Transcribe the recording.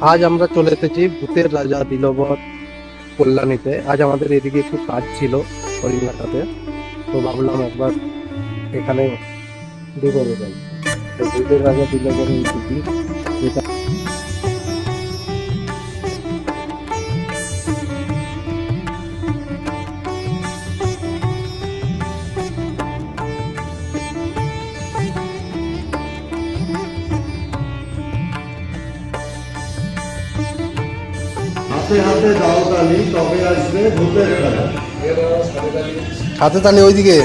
আজ আমরা চলে এসেছি ভূতের রাজা দিলবর কল্যাণীতে। আজ আমাদের এদিকে একটু কাজ ছিল হরিণঘাটাতে, তো ভাবলাম একবার এখানে ঢুকে যাই। তো ভূতের রাজা দিলবরের দিদি যেটা হাতে হাতে দাও তালি, তবে আসবে ভূতের খেলা। হাতে তালি ওইদিকে